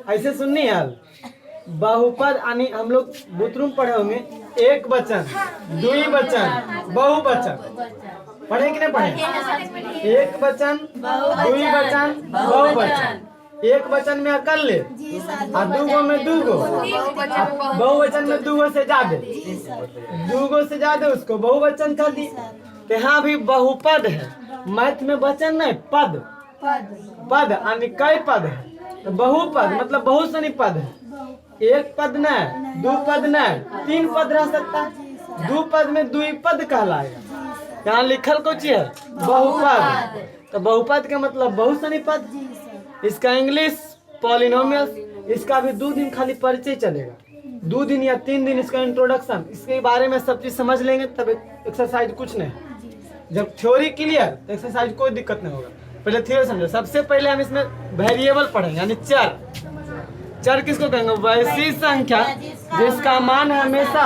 ऐसे सुननी यार, बहुपद यानी हम लोग बुतरूम पढ़े होंगे, एक वचन, दुई वचन, बहुवचन पढ़े कि नहीं पढ़े? एक वचन, दुई वचन, बहुवचन। एक वचन में अकल ले, और दूगो में दूगो, बहुवचन में दूगो से ज्यादा, दूगो से ज्यादा उसको बहुवचन कर दी। तो यहाँ भी बहुपद है, मैथ में वचन नहीं पद, पद यानी कई पद है, तो बहुपद मतलब बहुत सारी पद है। एक पद न, दो पद न, तीन पद रह सकता है। दो पद में दुई पद कहलाएगा। यहाँ लिखल कुछ है बहुपद, तो बहुपद का मतलब बहुत सारी पद। इसका इंग्लिश पॉलिनोमियल्स, इसका भी 2 दिन खाली परिचय चलेगा, 2 दिन या 3 दिन इसका इंट्रोडक्शन, इसके बारे में सब चीज समझ लेंगे तब एक्सरसाइज कुछ नहीं। जब थ्योरी क्लियर तो एक्सरसाइज कोई दिक्कत नहीं होगा। पहले थ्योरी समझो। सबसे पहले हम इसमें वेरिएबल पढ़ेंगे यानी चर। चर किसको कहेंगे? वैसी संख्या जिसका मान हमेशा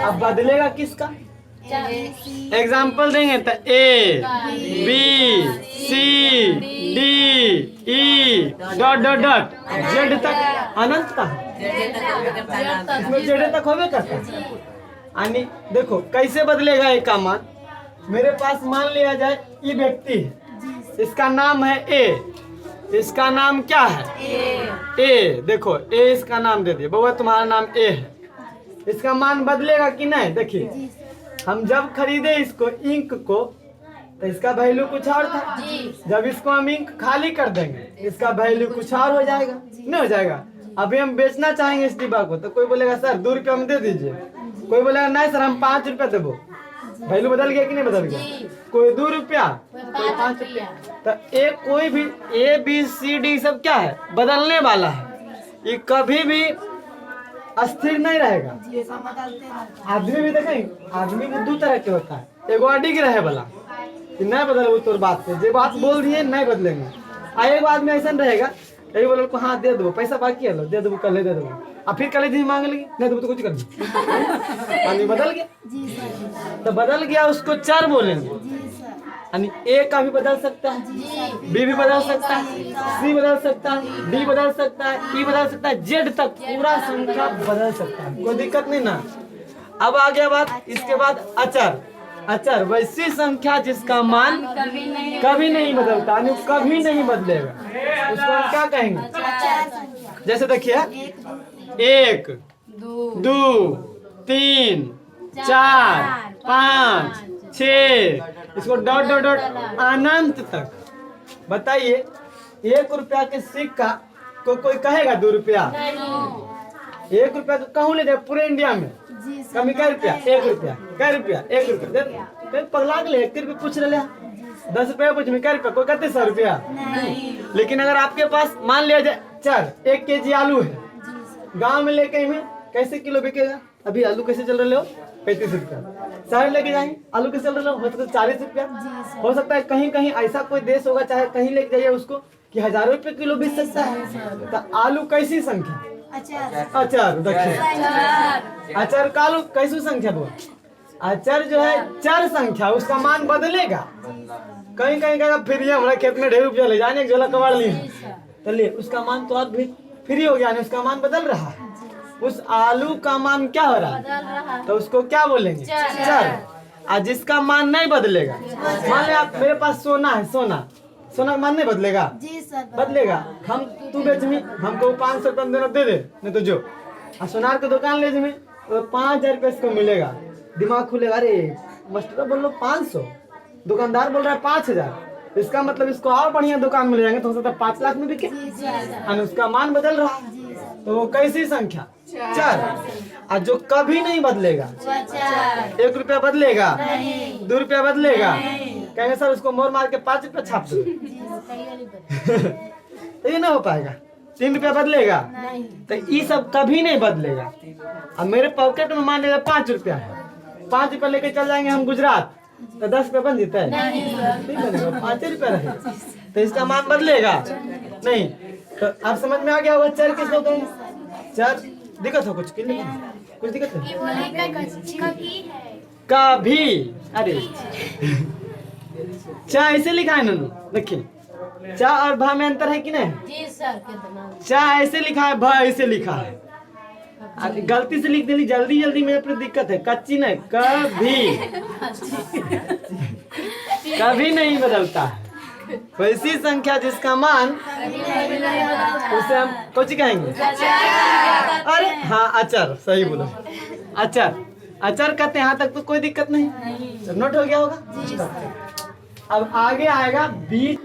अब बदलेगा किसका? एग्जाम्पल देंगे तो A B C D E dot dot dot Z तक, अनंत तक, इसमें जेड तक होवे करता है। यानी देखो कैसे बदलेगा ए का मान। मेरे पास मान लिया जाए ये व्यक्ति है, इसका नाम है ए, इसका नाम क्या है? ए। देखो ए इसका नाम दे दिए, बउआ तुम्हारा नाम ए है। इसका मान बदलेगा कि नहीं? देखिए हम जब खरीदे इसको इंक को तो इसका वैल्यू कुछ और था, जब इसको हम इंक खाली कर देंगे इसका वैल्यू कुछ और हो जाएगा, नहीं हो जाएगा? अभी हम बेचना चाहेंगे इस डिब्बा को तो कोई बोलेगा सर 2 रुपये हम दे दीजिए, कोई बोलेगा नहीं सर हम 5 रुपये देबो। वैल्यू बदल गया कि नहीं बदल गया? कोई 2 रुपया, कोई 5 रुपया। तो एक कोई भी ए बी सी डी सब क्या है? बदलने वाला है, ये कभी भी अस्थिर नहीं रहेगा। आदमी भी देखें, आदमी भी 2 तरह के होता है, एगो अडिग रहे वाला कि नहीं बदल तोर बात से, जो बात बोल दिए नहीं बदलेंगे। आ एगो आदमी ऐसा रहेगा कहीं बोलो को हाँ दे दो पैसा बाकी है लो दे दो, कल दे दो, और फिर कल दिन मांग लेंगे नहीं दो तो कुछ कर दो। आदमी बदल गया, तो बदल गया उसको चर बोलेंगे। यानी ए का भी बदल सकता है, बी भी बदल सकता है, सी बदल सकता है, डी बदल सकता है, ई बदल सकता है, जेड तक पूरा संख्या बदल सकता है, कोई दिक्कत नहीं ना। अब आ गया बात, इसके बाद अचर। अचर वैसी संख्या जिसका मान कभी नहीं बदलता, यानी कभी नहीं बदलेगा, उसको हम क्या कहेंगे? जैसे देखिए 1 2 3 4 5 6, इसको डॉट डॉट डॉट अनंत तक। बताइए 1 रुपया के सिक्का को कोई कहेगा 2 रुपया? 1 रुपया तो कहूँ ले दे पूरे इंडिया में कमी कै रुपया? 1 रुपया, कै रुपया? 1 रुपया। पगला के 1 रुपये पूछ रहे 10 रुपया पूछ में कै रुपया? कोई कहते 100 रुपया। लेकिन अगर आपके पास मान लिया जाए चर 1 केजी आलू है, गांव में लेके में कैसे किलो बिकेगा? अभी आलू कैसे चल रहे हो? 35 रुपया। शहर लेके जाएंगे आलू कैसे चल रहे हो? सकता है 40 रुपया। हो सकता है कहीं कहीं ऐसा कोई देश होगा चाहे कहीं लेके जाइए उसको कि 1000 रुपये किलो बिक सकता है। तो आलू कैसी संख्या? अचर। देखिए अचर का आलू कैसी संख्या बोल? अचर जो है चर संख्या, उसका मान बदलेगा। कहीं कहीं कहेगा फिर ये हमारे खेत में ढेर रुपया ले जाने एक झोला कबाड़ लिए, तो ले उसका मान तो अब भी फ्री हो गया, उसका मान बदल रहा है। उस आलू का मान क्या हो रहा है? तो उसको क्या बोलेंगे? चर। और जिसका मान नहीं बदलेगा, मान लिया मेरे पास सोना है, सोना का मान नहीं बदलेगा? जी सर बदलेगा। हम तू बेच में हमको 500 रुपया देना दे दे, नहीं तो जो और सोनार की दुकान ले जमी तो 5000 रुपये इसको मिलेगा। दिमाग खुलेगा, अरे मास्टर बोल लो 500, दुकानदार बोल रहा है 5000, इसका मतलब इसको और बढ़िया दुकान मिल जाएंगे तो हो सकता है 5 लाख में बिके। और उसका मान बदल रहा है, तो वो कैसी संख्या? चर। और जो कभी नहीं बदलेगा, 1 रुपया बदलेगा, 2 रुपया बदलेगा, कहेंगे सर उसको मोर मार के 5 रुपया छाप दो। तो ये ना हो पाएगा। 3 रुपया बदलेगा, तो ये सब कभी नहीं बदलेगा। अब मेरे पॉकेट में मान लीजिए 5 रुपया है, 5 रुपया लेके चल जाएंगे हम गुजरात, तो 10 रुपया बन जाता है? नहीं बनेगा, 5 रुपया रहेगा। तो इसका मान बदलेगा नहीं। तो आप समझ में आ गया होगा चर किसको कहेंगे? चर दिक्कत हो कुछ कुछ दिक्कत है? कभी, अरे चाहे ऐसे लिखा है ना, देखिए चा और भा में अंतर है कि नहीं? जी सर कितना चा ऐसे लिखा है, भा ऐसे लिखा है। गलती से लिख देली, जल्दी जल्दी मेरे पर दिक्कत है। कच्ची नहीं, कभी कभी नहीं बदलता है। वैसी संख्या जिसका मान उसे हम कुछ कहेंगे। अरे हाँ, अचर, सही बोलो, अचर। अचर कहते हैं, यहाँ तक तो कोई दिक्कत नहीं, नोट हो गया होगा। अब आगे आएगा बीज।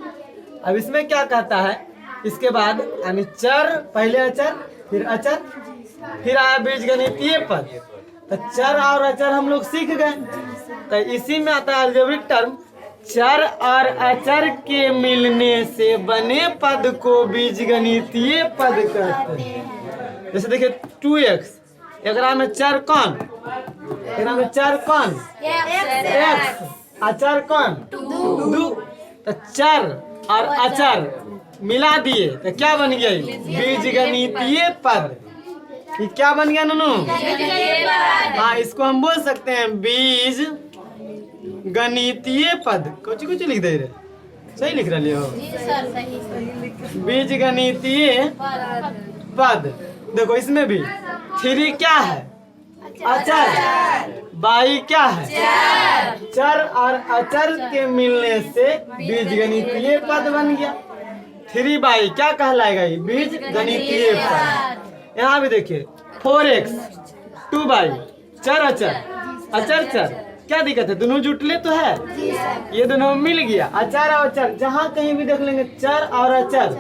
अब इसमें क्या कहता है, इसके बाद यानी चर, पहले अचर फिर अचर, फिर आया बीजगणितीय पद। तो चर और अचर हम लोग सीख गए। तो इसी में आता है अलजेब्रिक टर्म, चर और अचर के मिलने से बने पद को बीजगणितीय पद कहते हैं। जैसे देखिए 2x, एकरा में चर कौन, एकरा में चर कौन, x, अचर कौन, 2। तो चर और अचर मिला दिए तो क्या बन गया, बीजगणितीय पद। ये क्या बन गया ननू? हाँ, इसको हम बोल सकते हैं बीज गणितीय पद। कुछ कुछ लिख दे रहे, सही लिख रहे हो? बीज गणितीय पद। देखो इसमें भी 3 क्या है, अचर, बाई क्या है, चर और अचर के मिलने से बीजगणितीय पद बन गया। 3 बाई क्या कहलाएगा, ये बीज गणितीय पद। यहाँ भी देखिए 4x, 2 बाई, चर अचर, अचर चर, क्या दिक्कत है, दोनों जुटले तो है, ये दोनों मिल गया। अचर और अचर जहाँ कहीं भी देख लेंगे चर और अचर।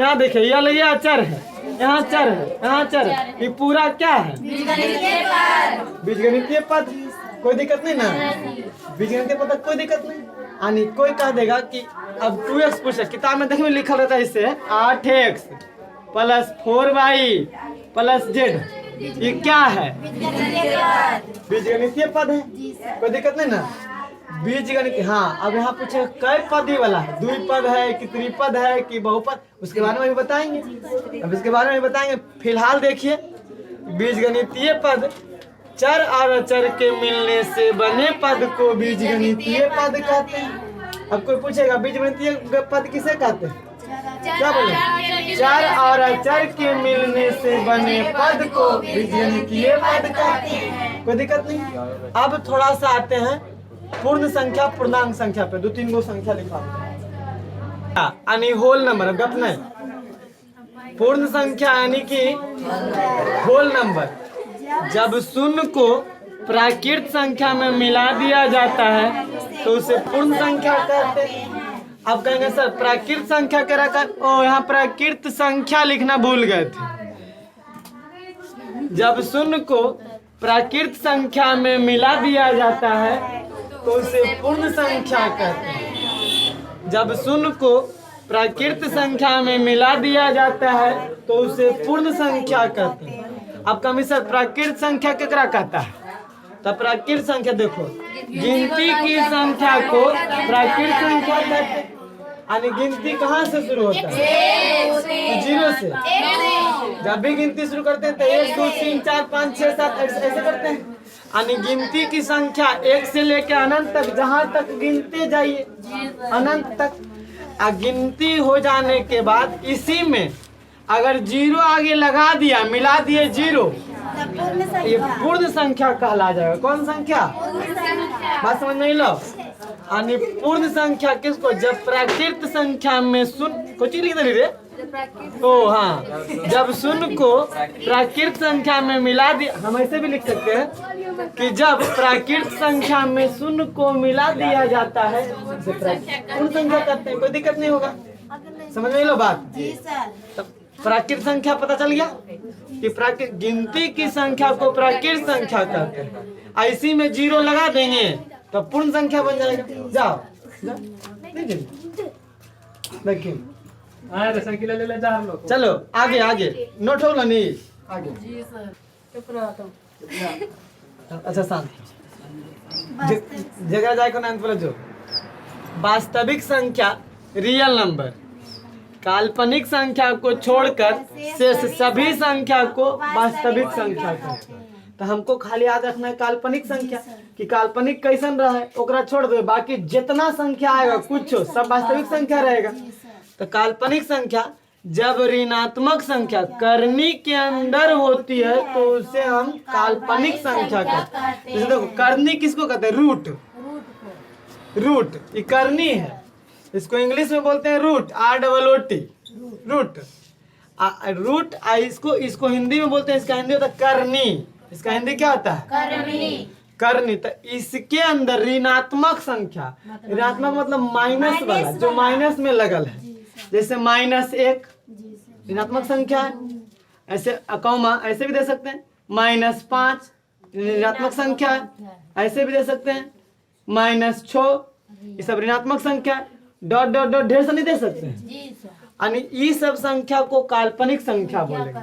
यहाँ देखिए ये अचर है, यहाँ चर है, यहाँ चर है, ये पूरा क्या है, बीजगणितीय पद। कोई दिक्कत नहीं ना, बीजगणितीय पद कोई दिक्कत नहीं। यानी कोई कह देगा कि अब 2x पूछे, किताब में देखिए लिखा रहता है इससे 8x plus 4y plus z, ये क्या है, बीजगणितीय पद है। कोई दिक्कत नहीं ना, बीजगणित। हाँ, अब यहाँ पूछे कई पदी वाला है, द्विपद है कि त्रिपद है कि बहुपद, उसके बारे में भी बताएंगे। अब इसके बारे में भी बताएंगे। फिलहाल देखिए बीजगणितीय पद, चर और अचर के मिलने से बने पद को बीजगणितीय पद कहते हैं। अब कोई पूछेगा बीजगणितीय पद किसे कहते हैं, क्या बोले, चर और अचर के मिलने से बने पद को बीजगणितीय पद कहते हैं। कोई दिक्कत नहीं। अब थोड़ा सा आते हैं पूर्ण संख्या पूर्णांक संख्या पे। 2-3 गो संख्या लिखा यानी होल नंबर, गप नहीं। पूर्ण संख्या यानी कि होल नंबर। जब शून्य को प्राकृत संख्या में मिला दिया जाता है तो उसे पूर्ण संख्या कहते हैं। अब कहेंगे सर प्राकृत संख्या कह रखा, ओ यहाँ प्राकृत संख्या लिखना भूल गए थे। जब शून्य को प्राकृत संख्या में मिला दिया जाता है तो उसे पूर्ण संख्या कहते हैं। जब शून्य को प्राकृत संख्या में मिला दिया जाता है तो उसे पूर्ण संख्या कहते हैं। अब कमी सर प्राकृत संख्या केकरा कहता है, तो प्राकृत संख्या देखो, गिनती की संख्या को प्राकृत संख्या कहते हैं। यानी गिनती कहाँ से शुरू होता है, 0 से। जब भी गिनती शुरू करते हैं तो 1 2 3 4 5 6 7 ऐसे करते हैं। यानी गिनती की संख्या 1 से लेकर अनंत तक, जहाँ तक गिनते जाइए अनंत तक। गिनती हो जाने के बाद इसी में अगर 0 आगे लगा दिया, मिला दिए 0, ये पूर्ण संख्या कहला जाएगा। कौन संख्या, बात समझ नहीं लो। यानी पूर्ण संख्या किसको, जब प्राकृत संख्या में शून्य, कुछ लिख दे रे, ओ हाँ, जब शून्य को प्राकृत संख्या में मिला दिया, हम ऐसे भी लिख सकते हैं कि जब प्राकृत संख्या में शून्य को मिला दिया जाता है तो पूर्ण संख्या कहते हैं। कोई दिक्कत नहीं होगा, समझ में लो बात। तो प्राकृत संख्या पता चल गया कि प्राकृत गिनती की संख्या को प्राकृत संख्या कहते हैं। ऐसी में 0 लगा देंगे तो पूर्ण संख्या बन जाएगा। जाओ देखिए, चलो आगे आगे नोट हो नहीं आगे। अच्छा शांत, जगह जाए को नाम बोलो। जो वास्तविक संख्या रियल नंबर, काल्पनिक संख्या को छोड़कर शेष सभी संख्या को वास्तविक संख्या कहते हैं। तो हमको खाली याद रखना है काल्पनिक संख्या कि काल्पनिक कैसन रहा है, ओकरा छोड़ दो, बाकी जितना संख्या आएगा कुछ सब वास्तविक संख्या रहेगा। तो काल्पनिक संख्या जब ऋणात्मक संख्या करनी के अंदर होती है तो उसे हम काल्पनिक संख्या कहते हैं। जैसे देखो करनी किसको कहते हैं, रूट, रूट ये करनी है, इसको इंग्लिश में बोलते हैं रूट, ROOT, रूट। रूट इसको हिंदी में बोलते हैं, इसका हिंदी होता है करनी, इसका हिंदी क्या होता है, करनी। तो इसके अंदर ऋणात्मक संख्या, ऋणात्मक मतलब माइनस वाला, जो माइनस में लगल है, जैसे -1 ऋणात्मक संख्या है, ऐसे कॉमा ऐसे भी दे सकते हैं, -5 ऋणात्मक संख्या है, ऐसे भी दे सकते हैं, -6 ये सब ऋणात्मक संख्या, डॉट डॉट डॉट ढेर से नहीं दे सकते हैं, यानी ये सब संख्या को काल्पनिक संख्या बोलेंगे।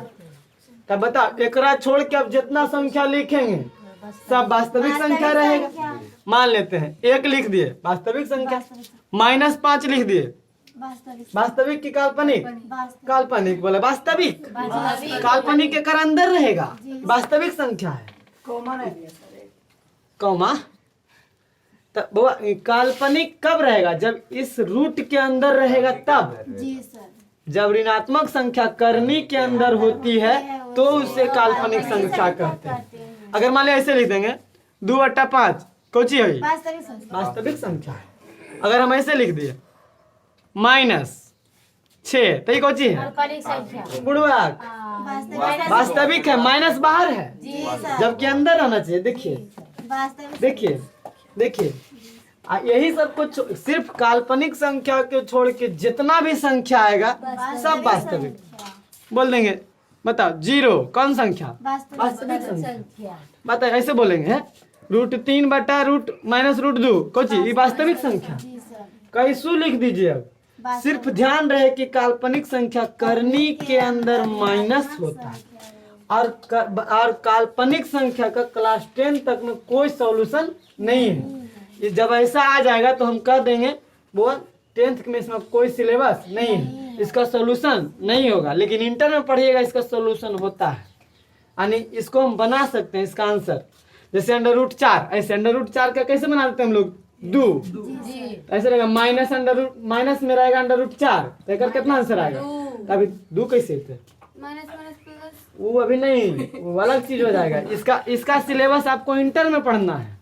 तब बता एकरा छोड़ के अब जितना संख्या लिखेंगे सब वास्तविक संख्या रहेगा। मान लेते हैं 1 लिख दिए वास्तविक संख्या, -5 लिख दिए वास्तविक की काल्पनिक, काल्पनिक बोले वास्तविक, काल्पनिक के कर अंदर रहेगा, वास्तविक संख्या है, कॉमा। तब काल्पनिक कब रहेगा, जब इस रूट के अंदर रहेगा तब। जब ऋणात्मक संख्या करनी के अंदर होती है तो उसे काल्पनिक संख्या कहते हैं। अगर मान लिया ऐसे लिख देंगे 2/5 कौची है, वास्तविक संख्या है। अगर हम ऐसे लिख दिए -6 तो ये कौची है, बुढ़वाक, वास्तविक है, माइनस बाहर है जबकि अंदर रहना चाहिए। देखिए देखिए देखिए, यही सब कुछ सिर्फ काल्पनिक संख्या के छोड़ के जितना भी संख्या आएगा सब वास्तविक। बोल देंगे बताओ 0 कौन संख्या, वास्तविक संख्या। बताओ ऐसे बोलेंगे √3/√-√2 कौची ये वास्तविक संख्या, कैसू लिख दीजिए। अब सिर्फ ध्यान रहे कि काल्पनिक संख्या करनी के अंदर माइनस होता है और काल्पनिक संख्या का क्लास 10 तक में कोई सॉल्यूशन नहीं है। ये जब ऐसा आ जाएगा तो हम कह देंगे वो 10th में इसमें कोई सिलेबस नहीं है, इसका सॉल्यूशन नहीं होगा। लेकिन इंटर में पढ़िएगा इसका सॉल्यूशन होता है, यानी इसको हम बना सकते हैं इसका आंसर। जैसे √4, ऐसे √4 का कैसे बना देते हैं हम लोग, 2 ऐसे रहेगा, माइनस में रहेगा √4 तो कितना आंसर आएगा, अभी 2 कैसे थे वो अभी नहीं, वो अलग चीज हो जाएगा। इसका सिलेबस आपको इंटर में पढ़ना है,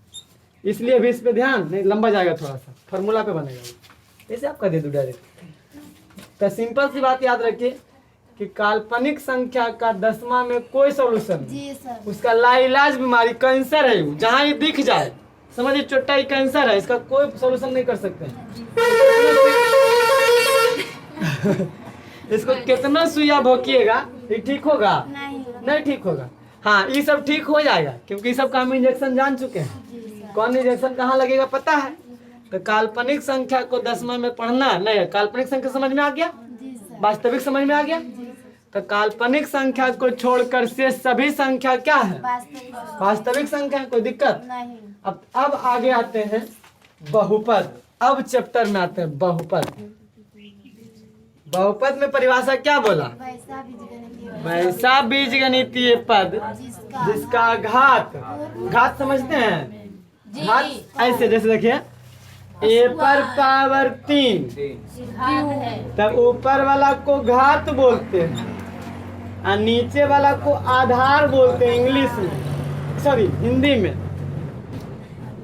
इसलिए अभी इस पे ध्यान नहीं, लंबा जाएगा, थोड़ा सा फॉर्मूला पे बनेगा। ऐसे आप कर दे दो डायरेक्ट। तो सिंपल सी बात याद रखिए कि काल्पनिक संख्या का 10वां में कोई सॉल्यूशन नहीं, उसका लाइलाज बीमारी कैंसर है, जहाँ ये दिख जाए समझिए चोटा ही कैंसर है, इसका कोई सॉल्यूशन नहीं कर सकते इसको कितना सुइया भोंकिएगा ये ठीक होगा, नहीं ठीक होगा। हाँ ये सब ठीक हो जाएगा क्योंकि सब का हम इंजेक्शन जान चुके हैं, कौन इंजेक्शन कहाँ लगेगा पता है। तो काल्पनिक संख्या को 10वां में पढ़ना नहीं है। काल्पनिक संख्या समझ में आ गया, वास्तविक समझ में आ गया। तो काल्पनिक संख्या को छोड़कर से सभी संख्या क्या है, वास्तविक संख्या, कोई दिक्कत नहीं। अब आगे आते हैं बहुपद। अब चैप्टर में आते हैं बहुपद। बहुपद में परिभाषा क्या बोला, वैसा बीजगणितीय पद जिसका घात समझते हैं, घात ऐसे जैसे देखिए a⁻³ 3, तब ऊपर वाला को घात बोलते हैं और नीचे वाला को आधार बोलते हैं इंग्लिश में, सॉरी हिंदी में।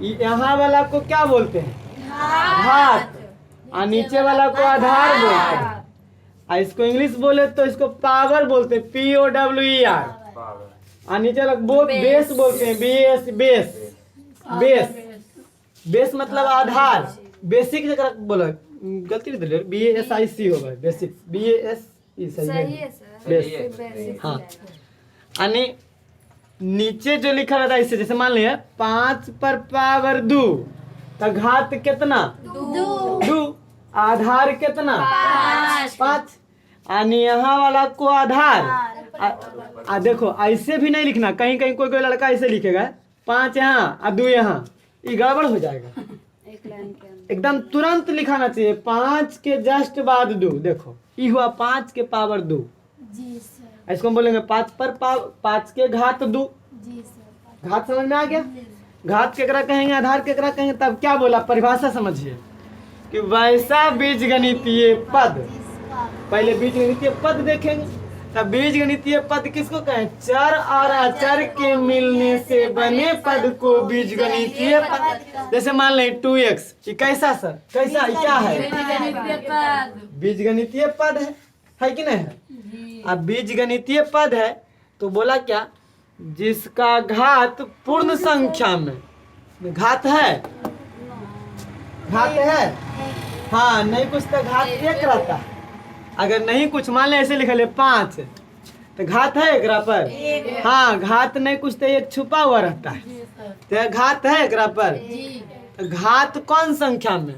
यहाँ वाला को क्या बोलते हैं, घात, और नीचे वाला को आधार बोलते हैं। और इसको इंग्लिश बोले तो इसको पावर बोलते हैं, POWER, और नीचे वाला को बेस बोलते हैं, BAS, बेस। बेस मतलब आधार, बेसिक जगह बोलो, गलती नहीं दे, BASIC होगा, बेसिक, BAS सही है बेस। हाँ, यानी नीचे जो लिखा रहता है इससे, जैसे मान लिया 5/2 तो घात कितना 2, आधार कितना 5, यानी यहाँ वाला को आधार। देखो ऐसे भी नहीं लिखना, कहीं कहीं कोई लड़का ऐसे लिखेगा 5 यहाँ और 2 यहाँ, ये गड़बड़ हो जाएगा। एकदम तुरंत लिखाना चाहिए, 5 के जस्ट बाद 2। देखो ये हुआ 5 के पावर 2, इसको हम बोलेंगे 5 के घात 2। घात समझ में आ गया। घात केकरा कहेंगे, आधार केकरा कहेंगे, तब क्या बोला, परिभाषा समझिए कि वैसा बीजगणितीय पद, पहले बीजगणितीय पद देखेंगे, तब बीजगणितीय पद किसको कहें, चर और अचर के मिलने से बने पद को बीजगणितीय पद। जैसे मान लें 2x, ये कैसा सर, कैसा क्या है, बीजगणितीय पद है कि नहीं है। अब बीजगणितीय पद है तो बोला क्या, जिसका घात पूर्ण संख्या में, घात है, घात है, हाँ नहीं कुछ तो घात एक रहता है, अगर नहीं कुछ मान ले ऐसे लिख ले 5 तो घात है एकरा पर, हाँ घात नहीं कुछ तो एक छुपा हुआ रहता है, तो घात है एकरा पर। तो घात कौन संख्या में,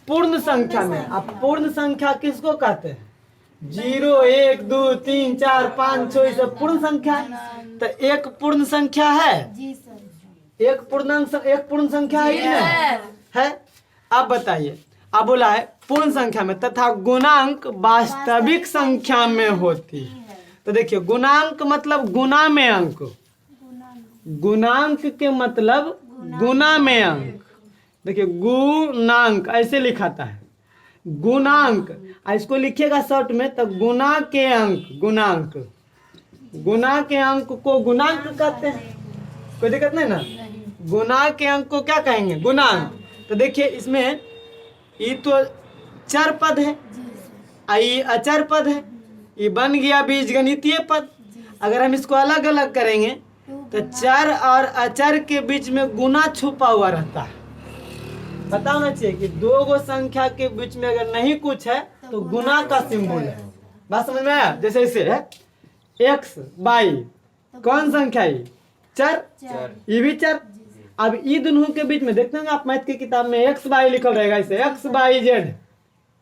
पूर्ण संख्या में। अब पूर्ण संख्या किसको कहते हैं, 0 1 2 3 4 5 6 सब पूर्ण संख्या है। तो एक पूर्ण संख्या है, एक पूर्ण संख्या है कि नहीं है। अब बताइए, अब बोला है पूर्ण संख्या में तथा गुणांक वास्तविक संख्या में होती है। तो देखिए गुणांक मतलब गुना में अंक, गुणांक के मतलब गुना में अंक। देखिए गुणांक ऐसे लिखाता है, गुणांक, इसको लिखिएगा शॉर्ट में तो गुना के अंक, गुणांक, गुना के अंक को गुणांक कहते हैं, कोई दिक्कत नहीं ना। गुना के अंक को क्या कहेंगे, गुणांक। तो देखिए इसमें ये तो चर पद है, ये अचर पद है, ये बन गया बीजगणितीय पद। अगर हम इसको अलग अलग करेंगे तो चर और अचर के बीच में गुना छुपा हुआ रहता है। पता होना चाहिए कि दो गो संख्या के बीच में अगर नहीं कुछ है तो गुना का सिंबल है। बात समझ में आया। जैसे इसे है x y, कौन संख्या है, चर, ये भी चर। अब ये दोनों के बीच में देखते हैं आप मैथ की किताब में x y लिखल रहेगा, इसे x y z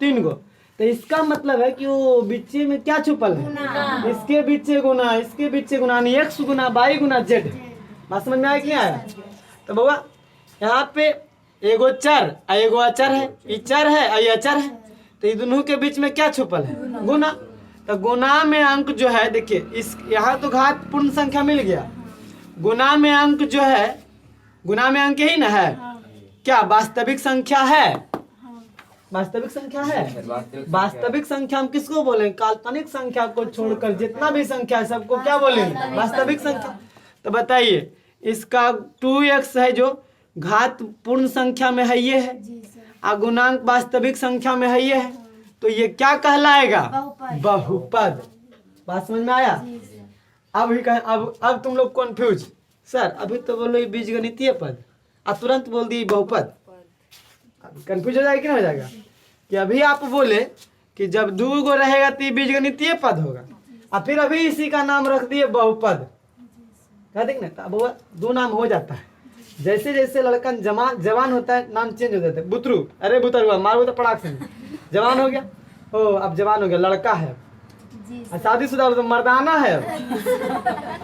3 गो, तो इसका मतलब है कि वो बीच में क्या छुपल है, इसके बीच गुना, इसके बीच गुना, यानी x गुना y गुना z। बात समझ में आया कि नहीं आया। तो बाबा यहाँ पे एगो चर एगो अचर है, ये चर है ये अचर है, तो ये दोनों के बीच में क्या छुपल है, गुना। तो गुना में अंक जो है, देखिए इस यहाँ तो घात पूर्ण संख्या मिल गया, गुना में अंक जो है, गुना में अंक ही ना है, क्या वास्तविक संख्या है, वास्तविक संख्या है। वास्तविक संख्या हम किसको बोले, काल्पनिक संख्या को छोड़कर जितना भी संख्या है सबको क्या बोलेंगे, वास्तविक संख्या। तो बताइए इसका 2x है जो घात पूर्ण संख्या में है ये है, और गुणांक वास्तविक संख्या में है ये है, तो ये क्या कहलाएगा, बहुपद। बात समझ में आया। अब तुम लोग कंफ्यूज, सर अभी तो बोलो ये बीजगणितीय पद, अब तुरंत बोल दिए बहुपद, कंफ्यूज हो जाएगा कि नहीं हो जाएगा। कि अभी आप बोले कि जब 2 गो रहेगा तो ये बीजगणितीय पद होगा, और फिर अभी इसी का नाम रख दिए बहुपद, कह देंगे ना। अब 2 नाम हो जाता है, जैसे जैसे लड़का जवान होता है नाम चेंज हो जाता है। बुतरू, अरे बुतरुआ मारो तो पड़ाक से, जवान हो गया, ओ अब जवान हो गया, लड़का है। शादीशुदा हो तो मर्दाना है,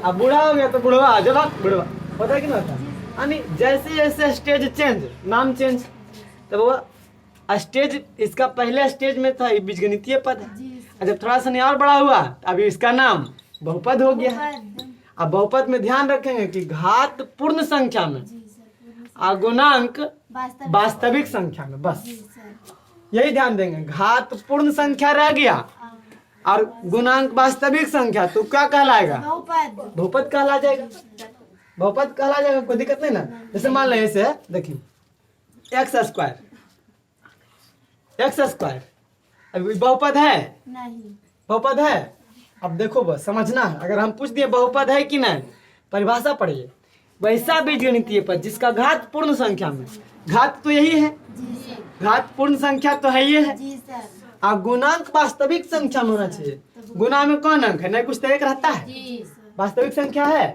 अब बूढ़ा हो गया तो बुढ़वा, जवान बुढ़वा, होता है कि नहीं होता। यानी जैसे जैसे स्टेज चेंज, नाम चेंज। तो वो स्टेज, इसका पहले स्टेज में था ये बीजगणितीय पद है, जब थोड़ा सा और बड़ा हुआ अभी इसका नाम बहुपद हो गया। अब बहुपद में ध्यान रखेंगे कि घात पूर्ण संख्या में और गुणांक वास्तविक संख्या में, बस यही ध्यान देंगे। घात पूर्ण संख्या रह गया और गुणांक वास्तविक संख्या, तो क्या कहलाएगा, बहुपद कहला जाएगा, बहुपद कहला जाएगा, कोई दिक्कत नहीं ना। जैसे मान लें ऐसे देखिए एक्स स्क्वायर अभी बहुपद है नहीं, बहुपद है। अब देखो बस समझना है, अगर हम पूछ दिए बहुपद है कि नहीं, परिभाषा पढ़िए। वैसा बीजगणितीय पद जिसका घात पूर्ण संख्या में, घात तो यही है, घात पूर्ण संख्या तो है ये है, और गुणांक वास्तविक संख्या में होना चाहिए। गुना में कौन अंक है, नहीं कुछ तो एक रहता है, वास्तविक संख्या है,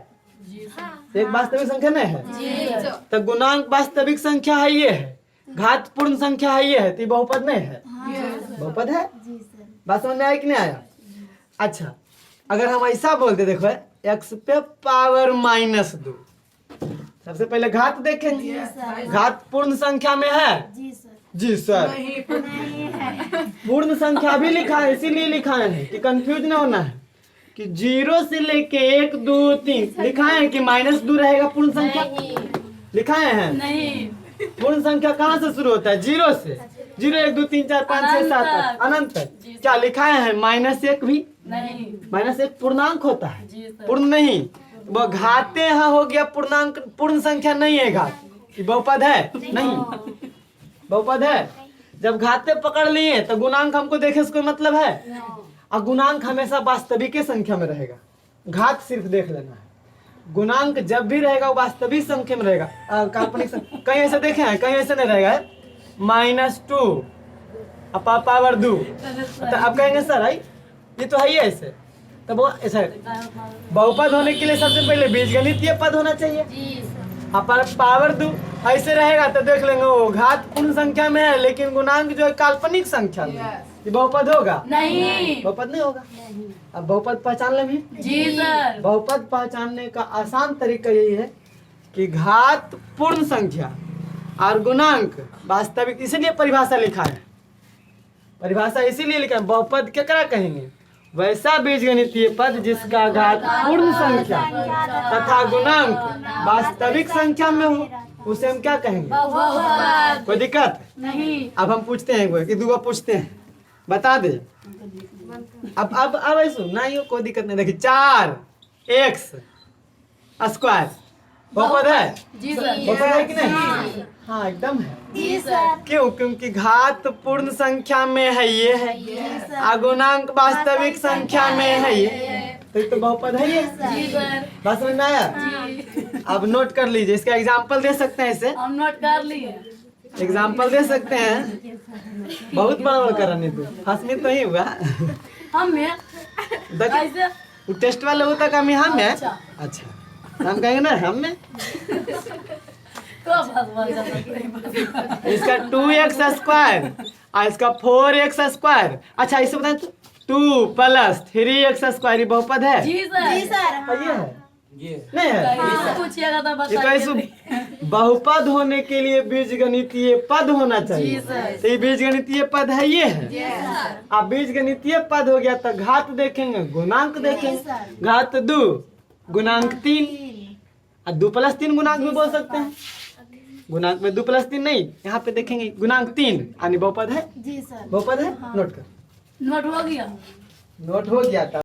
एक वास्तविक संख्या नहीं है, तो गुणांक वास्तविक संख्या है ये है, घात पूर्ण संख्या है ये है, तो बहुपद नहीं है, बहुपद है। बात समझ में आया कि नहीं आया। अच्छा अगर हम ऐसा बोलते, देखो x पे पावर -2, सबसे पहले घात देखेंगे, घात पूर्ण संख्या में है, जी सर पूर्ण संख्या भी लिखा है, इसीलिए लिखा है कि कंफ्यूज नहीं होना है। कि 0 से लेके 1 2 3 लिखाए हैं कि -2 रहेगा पूर्ण संख्या? लिखाए हैं? नहीं। पूर्ण संख्या कहाँ से शुरू होता है? 0 से। 0 1 2 3 4 5 6 7 8 अनंत तक। क्या लिखाए हैं? -1 भी? नहीं। -1 पूर्णांक होता है, जी सर। पूर्ण नहीं। वो घाते यहाँ हो गया पूर्णांक, पूर्ण संख्या नहीं है घात। ये बहुपद है? नहीं। बहुपद है? जब घाते पकड़ लिए तो गुणांक हमको देखे से कोई मतलब है? और गुणांक हमेशा वास्तविक संख्या में रहेगा, घात सिर्फ देख लेना है। गुणांक जब भी रहेगा वो वास्तविक संख्या में रहेगा, काल्पनिक कहीं ऐसे देखे हैं? कहीं ऐसे नहीं रहेगा। -2 पावर 2 तो आप कहेंगे सर आई ये तो है ही ऐसे, तब वो ऐसा बहुपद होने के लिए सबसे पहले बीजगणितीय पद होना चाहिए। पावर 2 ऐसे रहेगा तो देख लेंगे वो घात पूर्ण संख्या में है लेकिन गुणांक जो है काल्पनिक संख्या में। ये बहुपद होगा? नहीं। बहुपद नहीं होगा। अब बहुपद पहचान ले भी? जी सर। बहुपद पहचानने का आसान तरीका यही है कि घात पूर्ण संख्या और गुणांक वास्तविक, इसीलिए परिभाषा लिखा है। परिभाषा इसीलिए लिखा है, बहुपद क्या कहेंगे? वैसा बीजगणितीय पद जिसका घात पूर्ण संख्या तथा गुणांक वास्तविक संख्या में हो, उसे हम क्या कहेंगे? बहुपद। कोई दिक्कत? नहीं। अब हम पूछते हैं एक कि दूगो पूछते हैं, बता दे। अब ऐसा नहीं हो, कोई दिक्कत नहीं। देखिए 4x² बहुपद है? जी सर। बहुपद है कि नहीं? हाँ एकदम है। जी सर। क्यों? क्योंकि घात पूर्ण संख्या में है, ये है, और गुणांक वास्तविक संख्या में है, ये तो बहुपद है ये। जी सर। बात समझ में आया? अब नोट कर लीजिए, इसका एग्जाम्पल दे सकते हैं। इसे हम नोट कर लिए। एग्जाम्पल दे सकते हैं। बहुत बड़ा कराने तू हंसनी तो ही हुआ। हम देखिए वो टेस्ट वाले होता काम यहाँ में। अच्छा हम कहेंगे ना हम में। इसका 2x² और इसका 4x²। अच्छा इसे बताएं 2 + 3x² ये बहुपद है? जी सर। ये है? नहीं है? पूछिएगा तो ये बता तो ऐसे बहुपद होने के लिए बीजगणितीय पद होना चाहिए। तो ये बीजगणितीय पद है, ये है। अब बीजगणितीय पद हो गया तो घात देखेंगे, गुणांक देखेंगे। घात 2 गुणांक 3 और 2 + 3 गुणांक भी बोल सकते हैं। गुणांक में 2 + 3 नहीं, यहाँ पे देखेंगे गुणांक 3 यानी बहुपद है। जी सर। बहुपद है। नोट कर। नोट हो गया। नोट हो गया था।